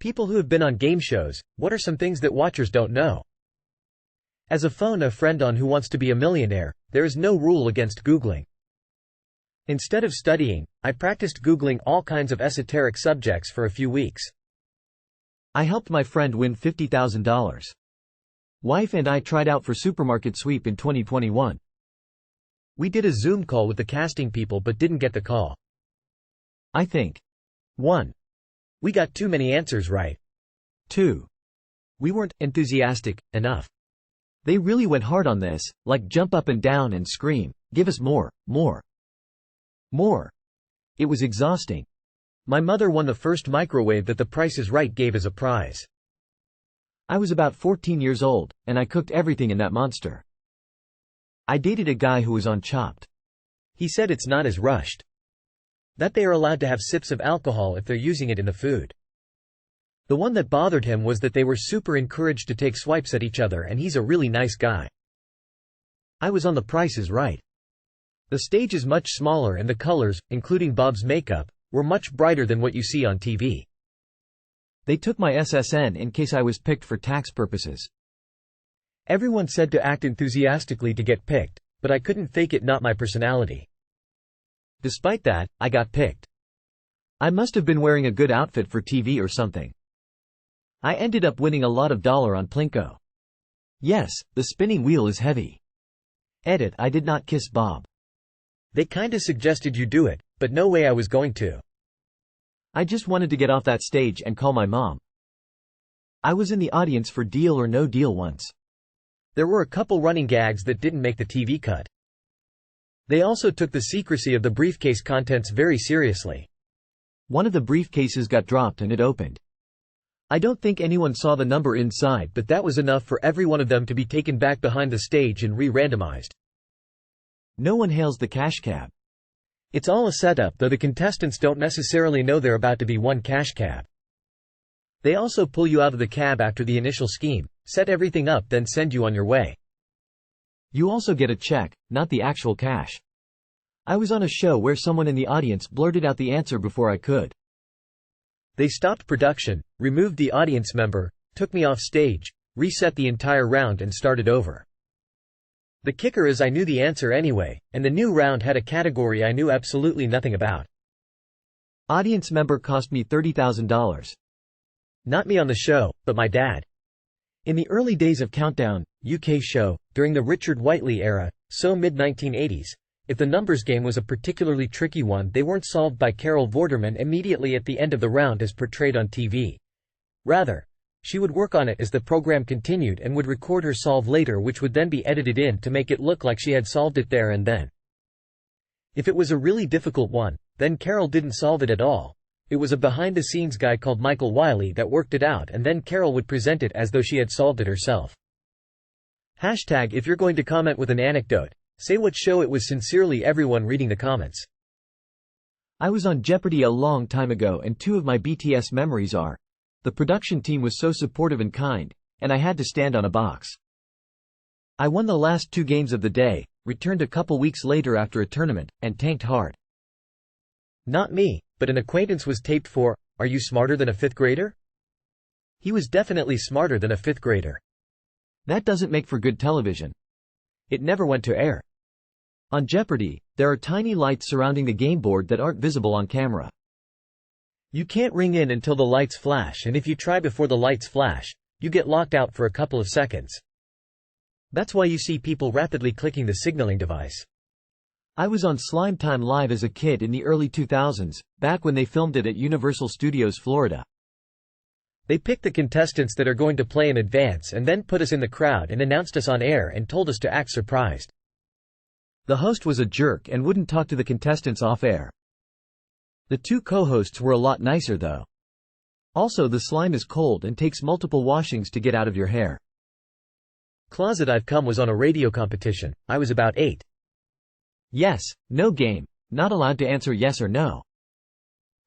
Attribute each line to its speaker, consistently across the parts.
Speaker 1: People who have been on game shows, what are some things that watchers don't know? As a phone a friend on Who Wants to Be a Millionaire, there is no rule against Googling. Instead of studying, I practiced Googling all kinds of esoteric subjects for a few weeks.
Speaker 2: I helped my friend win $50,000. Wife and I tried out for supermarket sweep in 2021.
Speaker 1: We did a Zoom call with the casting people but didn't get the call.
Speaker 2: I think.
Speaker 1: 1. We got too many answers right.
Speaker 2: 2. We weren't enthusiastic enough. They really went hard on this, like jump up and down and scream, "Give us more, more, more." It was exhausting.
Speaker 1: My mother won the first microwave that The Price is Right gave as a prize.
Speaker 2: I was about 14 years old, and I cooked everything in that monster. I dated a guy who was on Chopped.
Speaker 1: He said it's not as rushed. That they are allowed to have sips of alcohol if they're using it in the food. The one that bothered him was that they were super encouraged to take swipes at each other, and he's a really nice guy. I was on The Price is Right. The stage is much smaller and the colors, including Bob's makeup, were much brighter than what you see on TV.
Speaker 2: They took my SSN in case I was picked for tax purposes.
Speaker 1: Everyone said to act enthusiastically to get picked, but I couldn't fake it, not my personality. Despite that, I got picked.
Speaker 2: I must have been wearing a good outfit for TV or something. I ended up winning a lot of dollar on Plinko. Yes, the spinning wheel is heavy. Edit: I did not kiss Bob.
Speaker 1: They kinda suggested you do it, but no way I was going to.
Speaker 2: I just wanted to get off that stage and call my mom. I was in the audience for Deal or No Deal once.
Speaker 1: There were a couple running gags that didn't make the TV cut. They also took the secrecy of the briefcase contents very seriously.
Speaker 2: One of the briefcases got dropped and it opened.
Speaker 1: I don't think anyone saw the number inside, but that was enough for every one of them to be taken back behind the stage and re-randomized.
Speaker 2: No one hails the cash cab.
Speaker 1: It's all a setup, though the contestants don't necessarily know they're about to be one cash cab. They also pull you out of the cab after the initial scheme, set everything up, then send you on your way.
Speaker 2: You also get a check, not the actual cash. I was on a show where someone in the audience blurted out the answer before I could.
Speaker 1: They stopped production, removed the audience member, took me off stage, reset the entire round and started over. The kicker is I knew the answer anyway, and the new round had a category I knew absolutely nothing about.
Speaker 2: Audience member cost me $30,000.
Speaker 1: Not me on the show, but my dad. In the early days of Countdown, UK show, during the Richard Whiteley era, so mid-1980s, if the numbers game was a particularly tricky one, they weren't solved by Carol Vorderman immediately at the end of the round as portrayed on TV. Rather, she would work on it as the program continued and would record her solve later, which would then be edited in to make it look like she had solved it there and then. If it was a really difficult one, then Carol didn't solve it at all. It was a behind-the-scenes guy called Michael Wiley that worked it out, and then Carol would present it as though she had solved it herself. Hashtag if you're going to comment with an anecdote, say what show it was. Sincerely, everyone reading the comments.
Speaker 2: I was on Jeopardy a long time ago, and two of my BTS memories are: the production team was so supportive and kind, and I had to stand on a box. I won the last 2 games of the day, returned a couple weeks later after a tournament, and tanked hard.
Speaker 1: Not me, but an acquaintance was taped for, "Are you smarter than a 5th grader?" He was definitely smarter than a 5th grader.
Speaker 2: That doesn't make for good television.
Speaker 1: It never went to air.
Speaker 2: On Jeopardy, there are tiny lights surrounding the game board that aren't visible on camera.
Speaker 1: You can't ring in until the lights flash, and if you try before the lights flash, you get locked out for a couple of seconds. That's why you see people rapidly clicking the signaling device.
Speaker 2: I was on Slime Time Live as a kid in the early 2000s, back when they filmed it at Universal Studios Florida.
Speaker 1: They picked the contestants that are going to play in advance and then put us in the crowd and announced us on air and told us to act surprised.
Speaker 2: The host was a jerk and wouldn't talk to the contestants off air. The 2 co-hosts were a lot nicer though. Also, the slime is cold and takes multiple washings to get out of your hair.
Speaker 1: Closet I've Come was on a radio competition. I was about 8.
Speaker 2: Yes, no game. Not allowed to answer yes or no.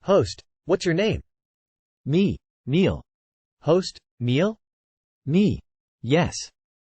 Speaker 1: Host: What's your name?
Speaker 2: Me, Neil.
Speaker 1: Host: Neil?
Speaker 2: Me. Yes.